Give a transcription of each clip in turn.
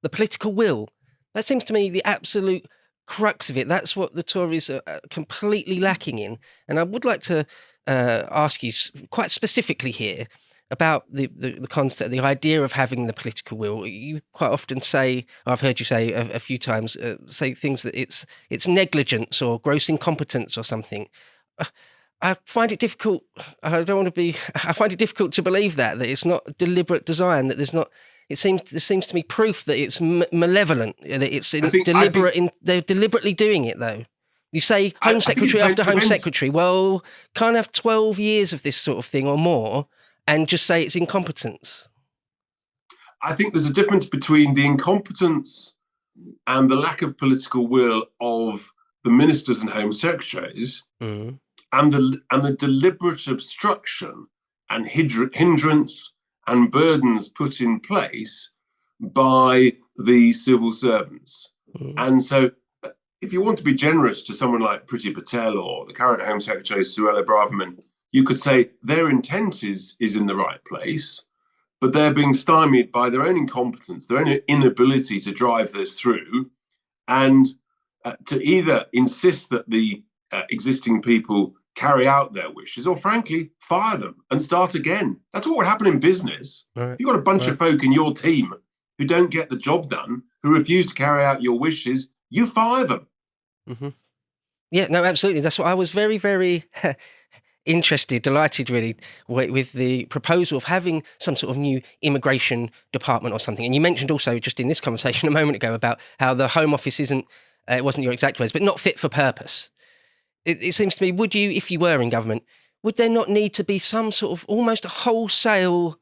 the political will. That seems to me the absolute crux of it. That's what the Tories are completely lacking in. And I would like to ask you quite specifically here about the concept, the idea of having the political will. You quite often say, I've heard you say a few times, say things that it's negligence or gross incompetence or something. I find it difficult. I find it difficult to believe that it's not deliberate design. That there's not. There seems to me proof that it's malevolent. That it's deliberate. They're deliberately doing it, though. You say Home Secretary after Home Secretary. Well, can't have 12 years of this sort of thing or more, and just say it's incompetence. I think there's a difference between the incompetence and the lack of political will of the ministers and Home Secretaries. And the deliberate obstruction and hindrance and burdens put in place by the civil servants. And so if you want to be generous to someone like Priti Patel or the current Home Secretary, Suella Braverman, you could say their intent is in the right place, but they're being stymied by their own incompetence, their own inability to drive this through, and to either insist that the existing people carry out their wishes, or frankly, fire them and start again. That's what would happen in business. Right. If you've got a bunch of folk in your team who don't get the job done, who refuse to carry out your wishes, you fire them. Mm-hmm. Yeah, no, absolutely. That's what I was very, very delighted really with the proposal of having some sort of new immigration department or something. And you mentioned also just in this conversation a moment ago about how the Home Office isn't, it wasn't your exact words, but not fit for purpose. It seems to me, would you, if you were in government, would there not need to be some sort of almost a wholesale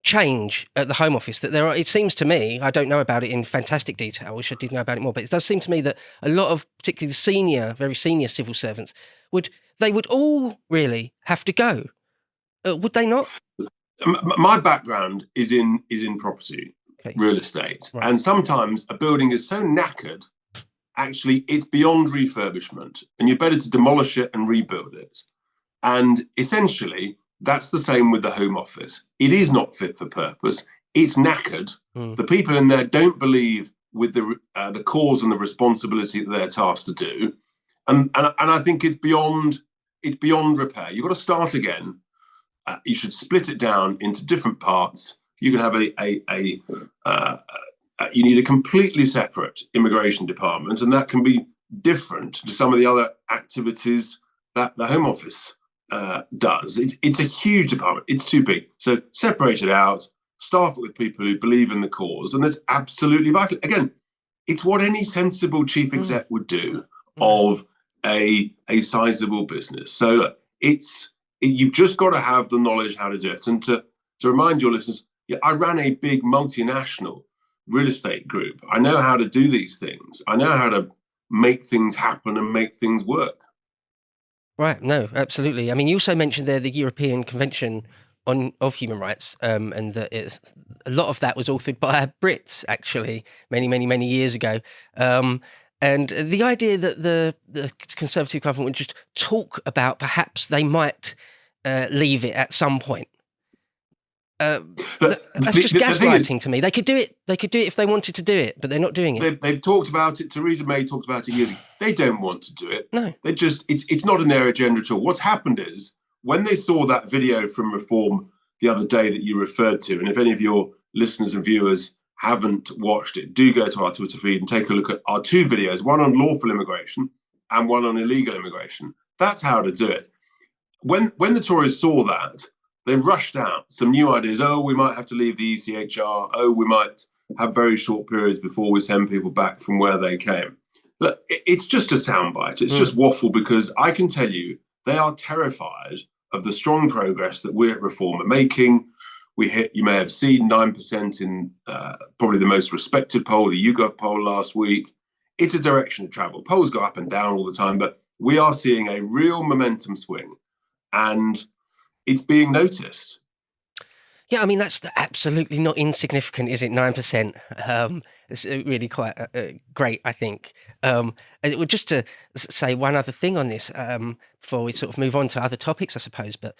change at the Home Office? That there are, it seems to me, I don't know about it in fantastic detail, I wish I did know about it more, but it does seem to me that a lot of, particularly the very senior civil servants, would all really have to go. Would they not? My background is in property, real estate, right. And sometimes a building is so knackered, actually, it's beyond refurbishment, and you're better to demolish it and rebuild it. And essentially, that's the same with the Home Office. It is not fit for purpose. It's knackered. The people in there don't believe with the cause and the responsibility that they're tasked to do, and I think it's beyond repair. You've got to start again. You should split it down into different parts. You can have you need a completely separate immigration department, and that can be different to some of the other activities that the Home Office does. It's a huge department. It's too big. So separate it out, staff it with people who believe in the cause, and that's absolutely vital. Again, it's what any sensible chief exec would do of a sizable business. So look, you've just got to have the knowledge how to do it. And to remind your listeners, I ran a big multinational real estate group. I know how to do these things. I know how to make things happen and make things work. Right. No, absolutely. I mean, you also mentioned there the European Convention of Human Rights, and that a lot of that was authored by Brits, actually, many years ago. And the idea that the Conservative government would just talk about perhaps they might leave it at some point. That's just gaslighting to me. They could do it. They could do it if they wanted to do it, but they're not doing it. They've talked about it. Theresa May talked about it years ago. They don't want to do it. No. They just it's not in their agenda at all. What's happened is when they saw that video from Reform the other day that you referred to, and if any of your listeners and viewers haven't watched it, do go to our Twitter feed and take a look at our two videos, one on lawful immigration and one on illegal immigration. That's how to do it. When the Tories saw that, they rushed out some new ideas. Oh, we might have to leave the ECHR. Oh, we might have very short periods before we send people back from where they came. Look, it's just a soundbite. It's just waffle, because I can tell you they are terrified of the strong progress that we at Reform are making. We hit, you may have seen, 9% in probably the most respected poll, the YouGov poll last week. It's a direction of travel. Polls go up and down all the time, but we are seeing a real momentum swing, and it's being noticed. Yeah, I mean, that's absolutely not insignificant, is it? 9%. It's really quite great, I think. Just to say one other thing on this, before we sort of move on to other topics, I suppose, but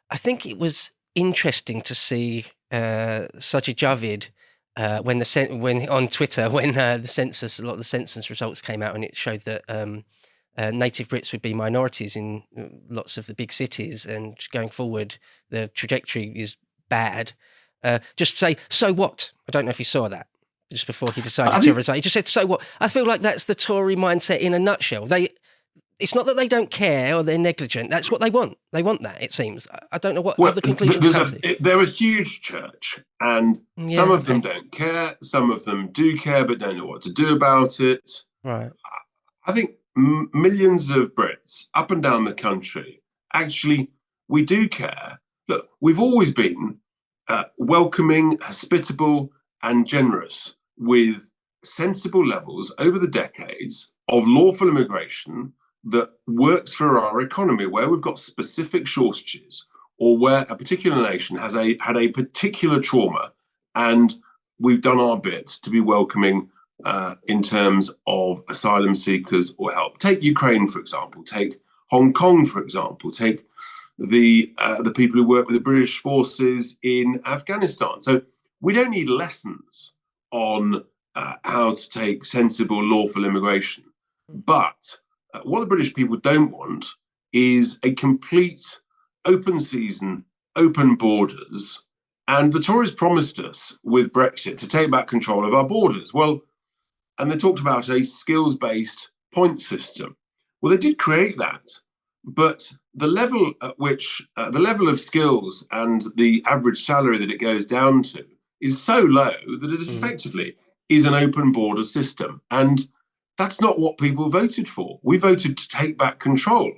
I think it was interesting to see Sajid Javid when on Twitter when a lot of the census results came out, and it showed that native Brits would be minorities in lots of the big cities, and going forward the trajectory is bad. Just say, so what? I don't know if you saw that just before he decided to resign. He just said, so what? I feel like that's the Tory mindset in a nutshell. It's not that they don't care or they're negligent. That's what they want. They want that, it seems. I don't know what other conclusions to come to. They're a huge church, and some of them don't care. Some of them do care, but don't know what to do about it. Right. I think millions of Brits up and down the country, actually, we do care. Look, we've always been welcoming, hospitable, and generous with sensible levels over the decades of lawful immigration that works for our economy, where we've got specific shortages or where a particular nation has had a particular trauma, and we've done our bit to be welcoming in terms of asylum seekers or help. Take Ukraine, for example. Take Hong Kong, for example. Take the people who work with the British forces in Afghanistan. So we don't need lessons on how to take sensible, lawful immigration. But what the British people don't want is a complete open season, open borders. And the Tories promised us with Brexit to take back control of our borders. Well, and they talked about a skills-based point system. Well, they did create that, but the level at which the level of skills and the average salary that it goes down to is so low that it effectively is an open border system. And that's not what people voted for. We voted to take back control.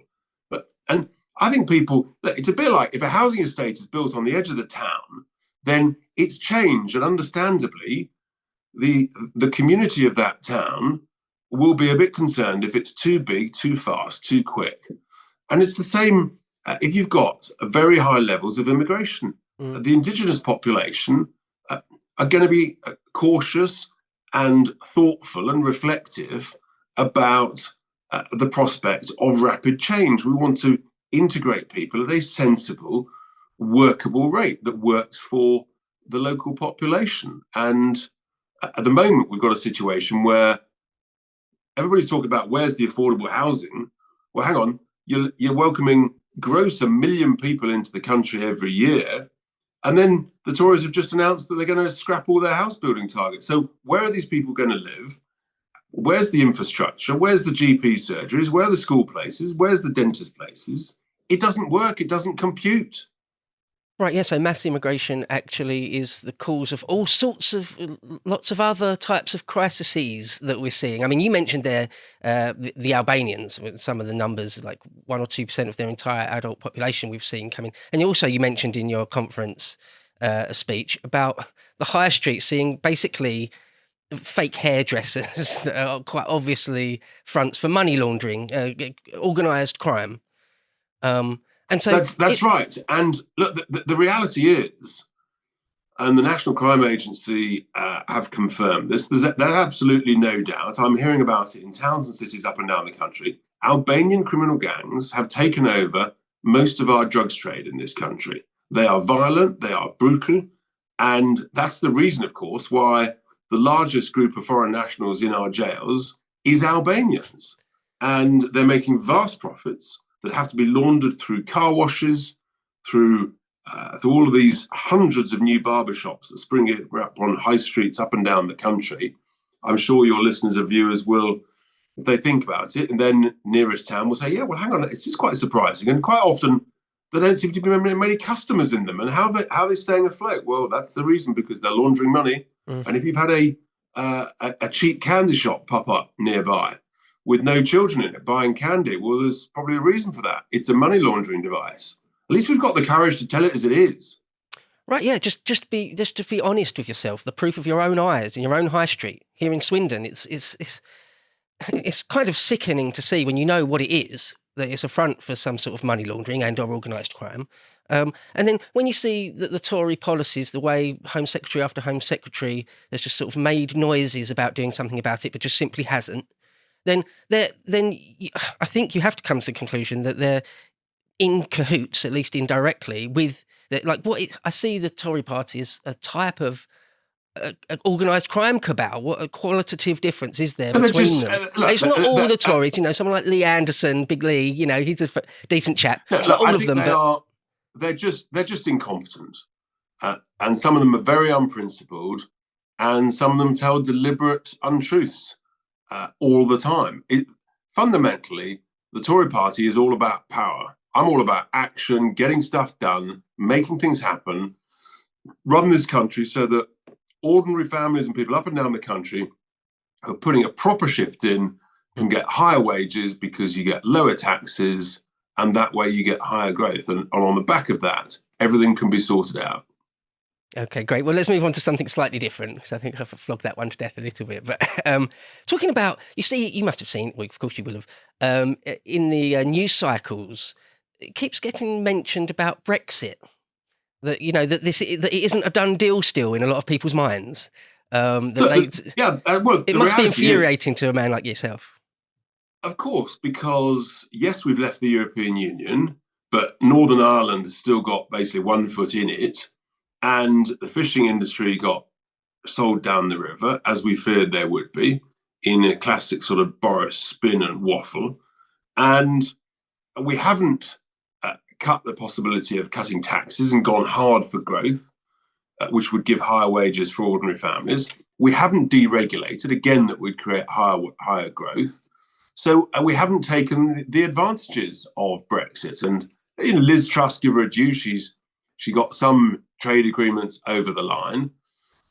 And I think it's a bit like if a housing estate is built on the edge of the town, then it's change, and understandably, the community of that town will be a bit concerned if it's too big, too fast, too quick. And it's the same if you've got very high levels of immigration. The indigenous population are going to be cautious and thoughtful and reflective about the prospect of rapid change. We want to integrate people at a sensible, workable rate that works for the local population. And at the moment, we've got a situation where everybody's talking about where's the affordable housing. Well, hang on, you're welcoming gross 1 million people into the country every year. And then the Tories have just announced that they're going to scrap all their house building targets. So where are these people going to live? Where's the infrastructure? Where's the GP surgeries? Where are the school places? Where's the dentist places? It doesn't work. It doesn't compute. Right, yeah, so mass immigration actually is the cause of all sorts of, lots of other types of crises that we're seeing. I mean, you mentioned there the Albanians, with some of the numbers, like 1 or 2% of their entire adult population we've seen coming. And also you mentioned in your conference speech about the high street seeing basically fake hairdressers that are quite obviously fronts for money laundering, organised crime. And so that's right. And look, the reality is, and the National Crime Agency have confirmed this, there's absolutely no doubt. I'm hearing about it in towns and cities up and down the country. Albanian criminal gangs have taken over most of our drugs trade in this country. They are violent, they are brutal, and that's the reason, of course, why the largest group of foreign nationals in our jails is Albanians. And they're making vast profits that have to be laundered through car washes, through all of these hundreds of new barbershops that spring up on high streets up and down the country. I'm sure your listeners and viewers will, if they think about it, and then nearest town will say, yeah, well, hang on, it's just quite surprising. And quite often, there don't seem to be many customers in them. And how are they staying afloat? Well, that's the reason, because they're laundering money. And if you've had a cheap candy shop pop up nearby, with no children in it buying candy, well, there's probably a reason for that. It's a money laundering device. At least we've got the courage to tell it as it is. Right, yeah, just be honest with yourself. The proof of your own eyes in your own high street here in Swindon. It's kind of sickening to see when you know what it is, that it's a front for some sort of money laundering and or organised crime. And then when you see that the Tory policies, the way Home Secretary after Home Secretary has just sort of made noises about doing something about it, but just simply hasn't, then I think you have to come to the conclusion that they're in cahoots, at least indirectly, with I see the Tory party as a type of organised crime cabal. What a qualitative difference is there But between them? It's not all the Tories, you know, someone like Lee Anderson, Big Lee, you know, he's a decent chap. No, it's not all I of think them, but they're just incompetent. And some of them are very unprincipled, and some of them tell deliberate untruths all the time. Fundamentally, the Tory party is all about power. I'm all about action, getting stuff done, making things happen, run this country so that ordinary families and people up and down the country who are putting a proper shift in can get higher wages because you get lower taxes, and that way you get higher growth. And on the back of that, everything can be sorted out. Okay, great. Well, let's move on to something slightly different, because I think I've flogged that one to death a little bit. But talking about, you see, you must have seen, well, of course you will have, in the news cycles, it keeps getting mentioned about Brexit. That, you know, that it isn't a done deal still in a lot of people's minds. Well, it must be infuriating to a man like yourself. Of course, because yes, we've left the European Union, but Northern Ireland has still got basically one foot in it. And the fishing industry got sold down the river, as we feared there would be, in a classic sort of Boris spin and waffle. And we haven't cut the possibility of cutting taxes and gone hard for growth, which would give higher wages for ordinary families. We haven't deregulated, again, that would create higher growth. So we haven't taken the advantages of Brexit. And you know, Liz Truss, give her a due, she got some trade agreements over the line,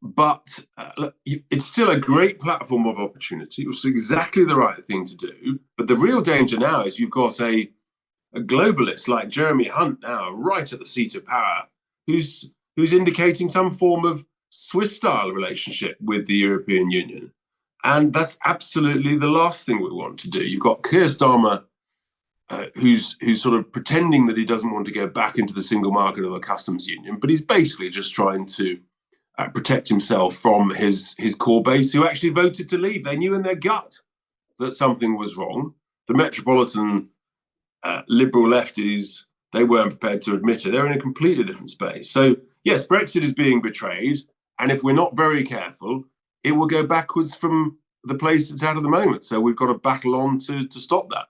but look, it's still a great platform of opportunity. It was exactly the right thing to do. But the real danger now is you've got a globalist like Jeremy Hunt now right at the seat of power, who's indicating some form of Swiss-style relationship with the European Union. And that's absolutely the last thing we want to do. You've got Keir Starmer, who's sort of pretending that he doesn't want to go back into the single market or the customs union, but he's basically just trying to protect himself from his core base, who actually voted to leave. They knew in their gut that something was wrong. The metropolitan liberal lefties, they weren't prepared to admit it. They're in a completely different space. So yes, Brexit is being betrayed. And if we're not very careful, it will go backwards from the place it's at the moment. So we've got to battle on to stop that.